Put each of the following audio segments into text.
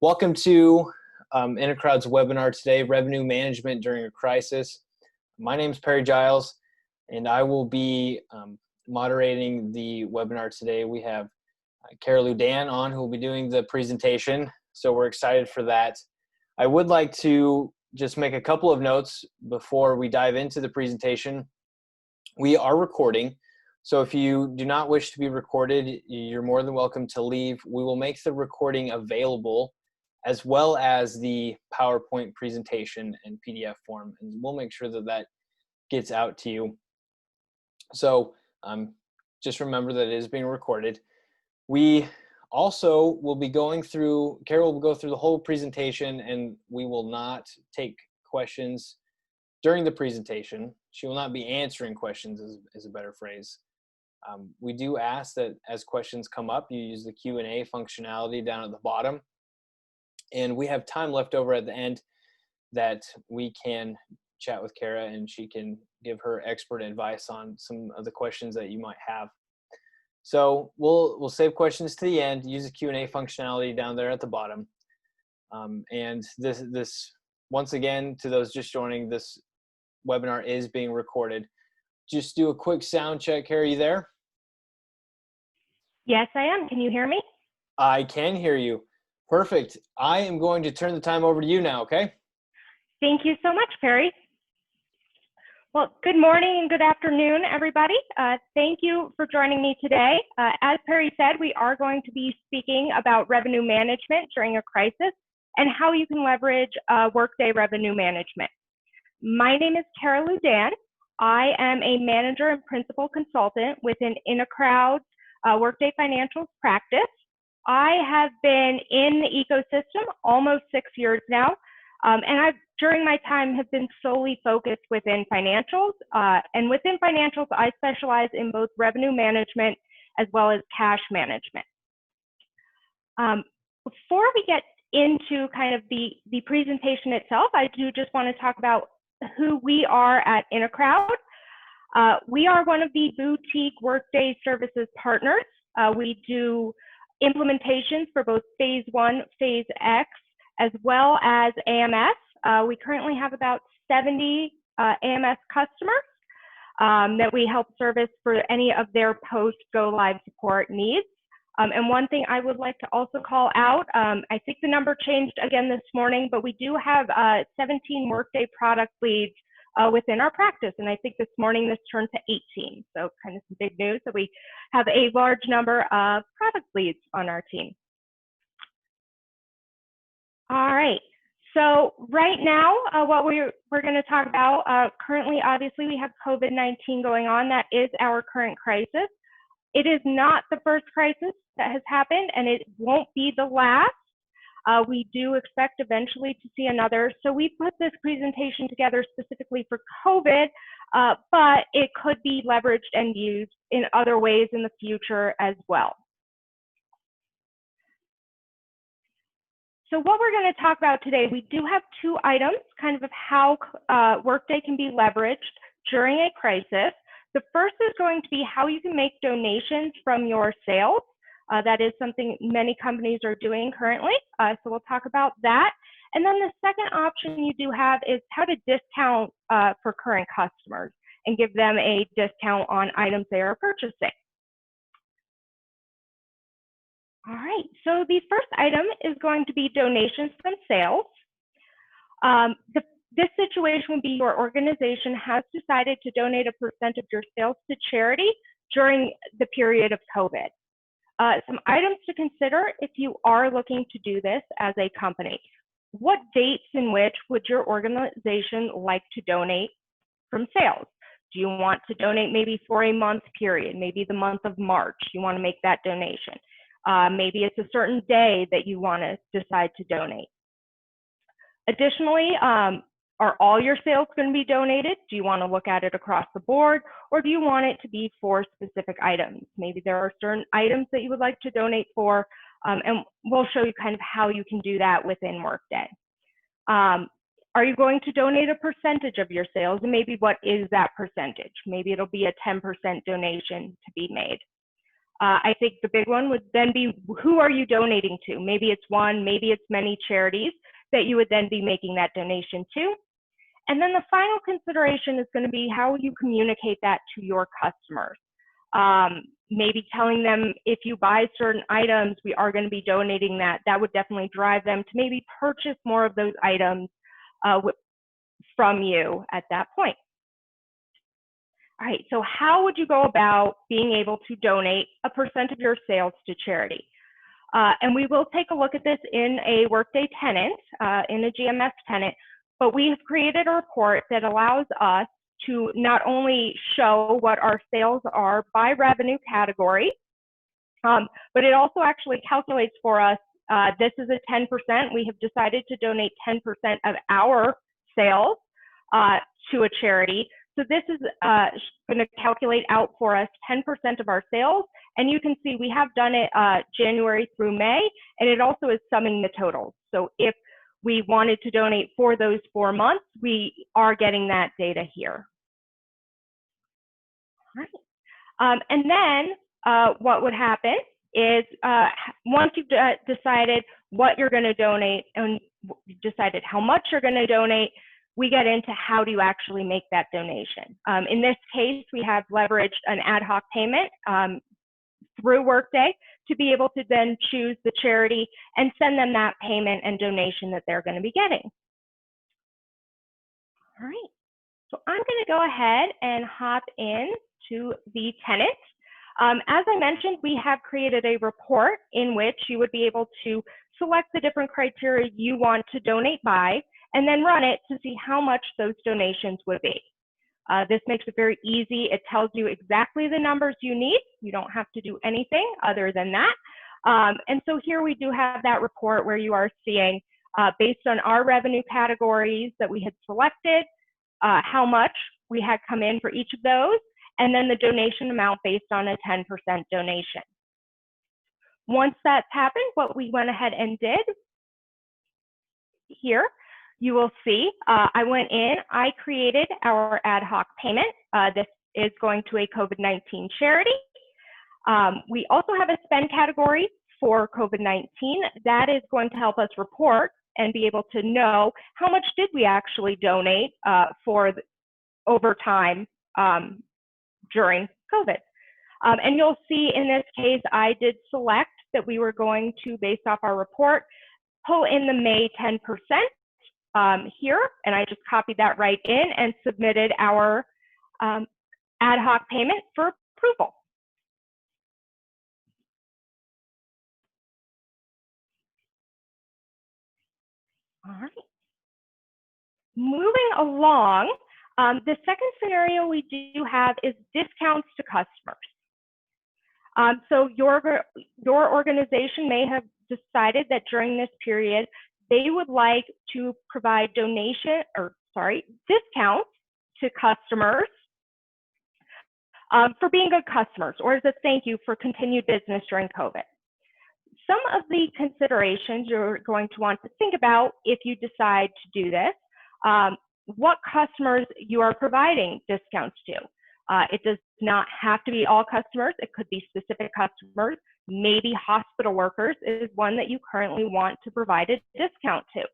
Welcome to InterCrowd's webinar today, Revenue Management During a Crisis. My name is Perry Giles, and I will be moderating the webinar today. We have Kara Ludan on, who will be doing the presentation, so we're excited for that. I would like to just make a couple of notes before we dive into the presentation. We are recording, so if you do not wish to be recorded, you're more than welcome to leave. We will make the recording available as well as the PowerPoint presentation in PDF form, and we'll make sure that that gets out to you. So just remember that it is being recorded. We also will be going through, Carol will go through the whole presentation, and we will not take questions during the presentation. She will not be answering questions, is a better phrase. We do ask that as questions come up, you use the Q&A functionality down at the bottom. And we have time left over at the end that we can chat with Kara, and she can give her expert advice on some of the questions that you might have. So we'll save questions to the end, use the Q&A functionality down there at the bottom. And this once again, to those just joining, this webinar is being recorded. Just do a quick sound check. Kara, are you there? Yes, I am. Can you hear me? I can hear you. Perfect. I am going to turn the time over to you now, okay? Thank you so much, Perry. Well, good morning and good afternoon, everybody. Thank you for joining me today. As Perry said, we are going to be speaking about revenue management during a crisis and how you can leverage Workday revenue management. My name is Kara Ludan. I am a manager and principal consultant within InterCrowd's Workday Financials practice. I have been in the ecosystem almost 6 years now, and during my time have been solely focused within financials. And within financials, I specialize in both revenue management as well as cash management. Before we get into kind of the presentation itself, I do just want to talk about who we are at InterCrowd. We are one of the boutique Workday services partners. We do implementations for both phase 1, phase X, as well as AMS. We currently have about 70 AMS customers that we help service for any of their post-go live support needs. And one thing I would like to also call out, I think the number changed again this morning, but we do have 17 Workday product leads within our practice. And I think this morning this turned to 18. So kind of some big news that we have a large number of product leads on our team. All right. So right now, what we're going to talk about, currently, obviously, we have COVID-19 going on. That is our current crisis. It is not the first crisis that has happened, and it won't be the last. We do expect eventually to see another. So we put this presentation together specifically for COVID, but it could be leveraged and used in other ways in the future as well. So what we're going to talk about today, we do have two items kind of how Workday can be leveraged during a crisis. The first is going to be how you can make donations from your sales. That is something many companies are doing currently. So we'll talk about that. And then the second option you do have is how to discount for current customers and give them a discount on items they are purchasing. All right, so the first item is going to be donations from sales. This situation would be your organization has decided to donate a percent of your sales to charity during the period of COVID. Some items to consider if you are looking to do this as a company. What dates in which would your organization like to donate from sales? Do you want to donate maybe for a month period, maybe the month of March, you want to make that donation? Maybe it's a certain day that you want to decide to donate. Additionally, are all your sales going to be donated? Do you want to look at it across the board, or do you want it to be for specific items? Maybe there are certain items that you would like to donate for, and we'll show you kind of how you can do that within Workday. Are you going to donate a percentage of your sales? And maybe what is that percentage? Maybe it'll be a 10% donation to be made. I think the big one would then be, who are you donating to? Maybe it's one, maybe it's many charities that you would then be making that donation to. And then the final consideration is going to be how you communicate that to your customers. Maybe telling them, if you buy certain items, we are going to be donating that. That would definitely drive them to maybe purchase more of those items from you at that point. All right, so how would you go about being able to donate a % of your sales to charity? And we will take a look at this in a Workday tenant, in a GMS tenant, but we have created a report that allows us to not only show what our sales are by revenue category, but it also actually calculates for us, this is a 10%. We have decided to donate 10% of our sales to a charity. So this is going to calculate out for us 10% of our sales. And you can see we have done it January through May, and it also is summing the totals. So if we wanted to donate for those 4 months, we are getting that data here. All right. And then what would happen is once you've decided what you're going to donate and decided how much you're going to donate, we get into how do you actually make that donation. In this case, we have leveraged an ad hoc payment through Workday to be able to then choose the charity and send them that payment and donation that they're going to be getting. All right, so I'm going to go ahead and hop in to the tenant. As I mentioned, we have created a report in which you would be able to select the different criteria you want to donate by, and then run it to see how much those donations would be. This makes it very easy. It tells you exactly the numbers you need. You don't have to do anything other than that. And so here we do have that report where you are seeing, based on our revenue categories that we had selected, how much we had come in for each of those, and then the donation amount based on a 10% donation. Once that's happened, what we went ahead and did here, you will see, I went in, I created our ad hoc payment. This is going to a COVID-19 charity. We also have a spend category for COVID-19. That is going to help us report and be able to know how much did we actually donate over time during COVID. And you'll see in this case, I did select that we were going to, based off our report, pull in the May 10% here, and I just copied that right in and submitted our ad hoc payment for approval. All right. Moving along, the second scenario we do have is discounts to customers. So your organization may have decided that during this period, they would like to provide discounts to customers for being good customers, or as a thank you for continued business during COVID. Some of the considerations you're going to want to think about if you decide to do this, what customers you are providing discounts to. It does not have to be all customers. It could be specific customers. Maybe hospital workers is one that you currently want to provide a discount to.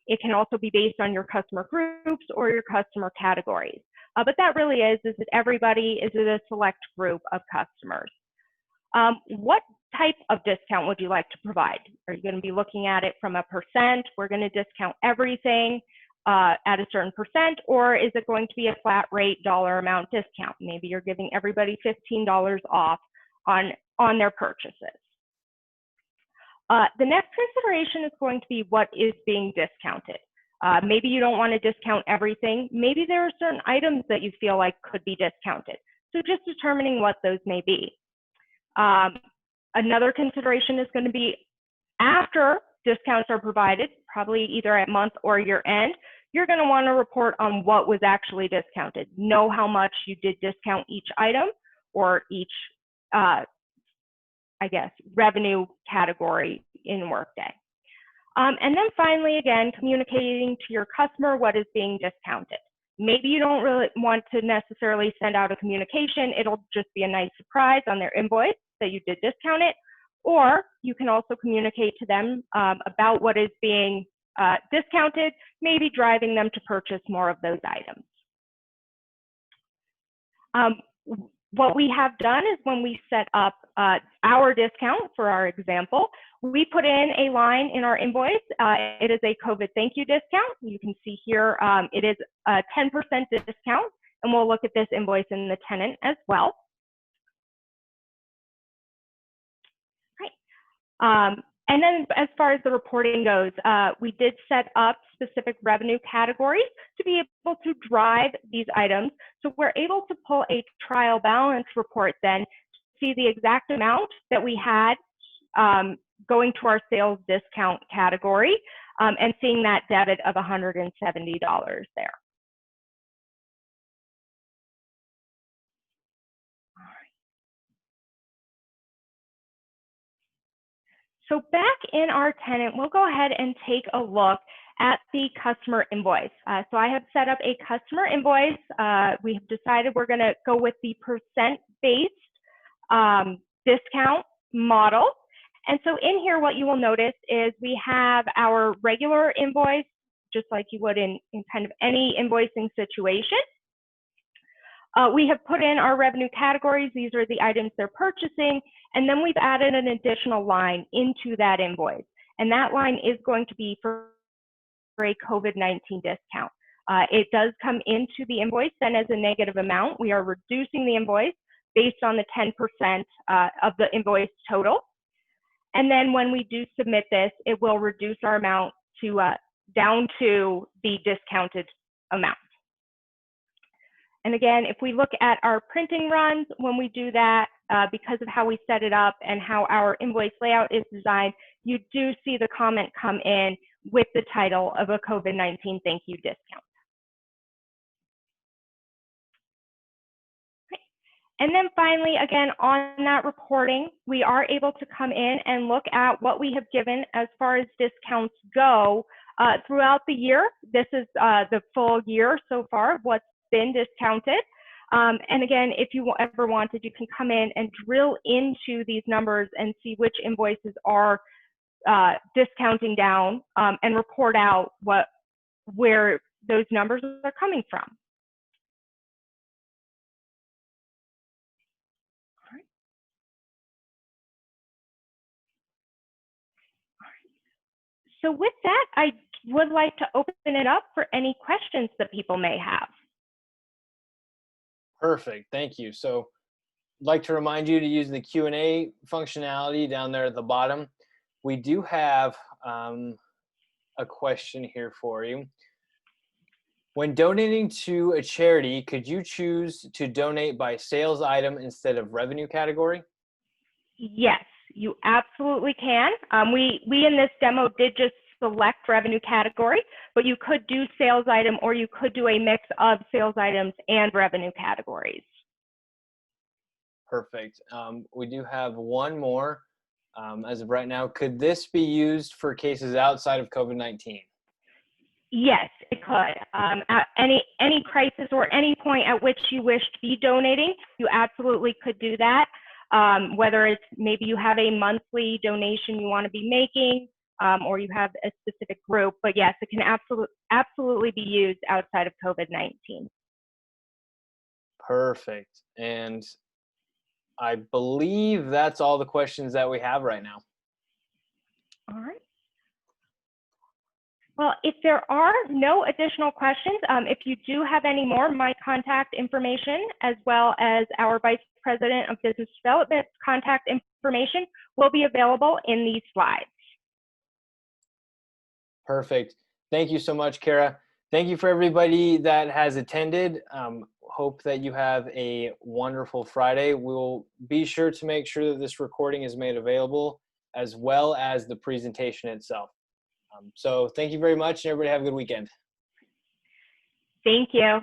It can also be based on your customer groups or your customer categories. But that really is it everybody? Is it a select group of customers? What type of discount would you like to provide? Are you going to be looking at it from a percent? We're going to discount everything at a certain percent, or is it going to be a flat rate dollar amount discount? Maybe you're giving everybody $15 off on their purchases. The next consideration is going to be what is being discounted. Maybe you don't want to discount everything. Maybe there are certain items that you feel like could be discounted. So just determining what those may be. Another consideration is going to be after discounts are provided, probably either at month or year end, you're going to want to report on what was actually discounted. Know how much you did discount each item or each, I guess, revenue category in Workday. And then finally, again, communicating to your customer what is being discounted. Maybe you don't really want to necessarily send out a communication. It'll just be a nice surprise on their invoice. that you did discount it, or you can also communicate to them about what is being discounted, maybe driving them to purchase more of those items. What we have done is when we set up our discount for our example, we put in a line in our invoice. It is a COVID thank you discount. You can see here it is a 10% discount, and we'll look at this invoice in the tenant as well. Right. And then as far as the reporting goes, we did set up specific revenue categories to be able to drive these items. So we're able to pull a trial balance report then to see the exact amount that we had going to our sales discount category and seeing that debit of $170 there. So back in our tenant, we'll go ahead and take a look at the customer invoice. So I have set up a customer invoice. We have decided we're going to go with the percent-based discount model. And so in here, what you will notice is we have our regular invoice, just like you would in kind of any invoicing situation. We have put in our revenue categories. These are the items they're purchasing. And then we've added an additional line into that invoice. And that line is going to be for a COVID-19 discount. It does come into the invoice then as a negative amount. We are reducing the invoice based on the 10% of the invoice total. And then when we do submit this, it will reduce our amount to down to the discounted amount. And again, if we look at our printing runs, when we do that, because of how we set it up and how our invoice layout is designed, you do see the comment come in with the title of a COVID-19 thank you discount. And then finally, again, on that reporting, we are able to come in and look at what we have given as far as discounts go throughout the year. This is the full year so far of what's been discounted. And again, if you ever wanted, you can come in and drill into these numbers and see which invoices are discounting down and report out where those numbers are coming from. So with that, I would like to open it up for any questions that people may have. Perfect. Thank you. So I'd like to remind you to use the Q&A functionality down there at the bottom. We do have a question here for you. When donating to a charity, could you choose to donate by sales item instead of revenue category? Yes, you absolutely can. We in this demo did just select revenue category, but you could do sales item or you could do a mix of sales items and revenue categories. Perfect. We do have one more as of right now. Could this be used for cases outside of COVID-19? Yes, it could. At any crisis or any point at which you wish to be donating, you absolutely could do that. Whether it's maybe you have a monthly donation you want to be making, or you have a specific group, but yes, it can absolutely be used outside of COVID-19. Perfect. And I believe that's all the questions that we have right now. All right. Well, if there are no additional questions, if you do have any more, my contact information, as well as our Vice President of Business Development's contact information, will be available in these slides. Perfect. Thank you so much, Kara. Thank you for everybody that has attended. Hope that you have a wonderful Friday. We'll be sure to make sure that this recording is made available as well as the presentation itself. So thank you very much, and everybody have a good weekend. Thank you.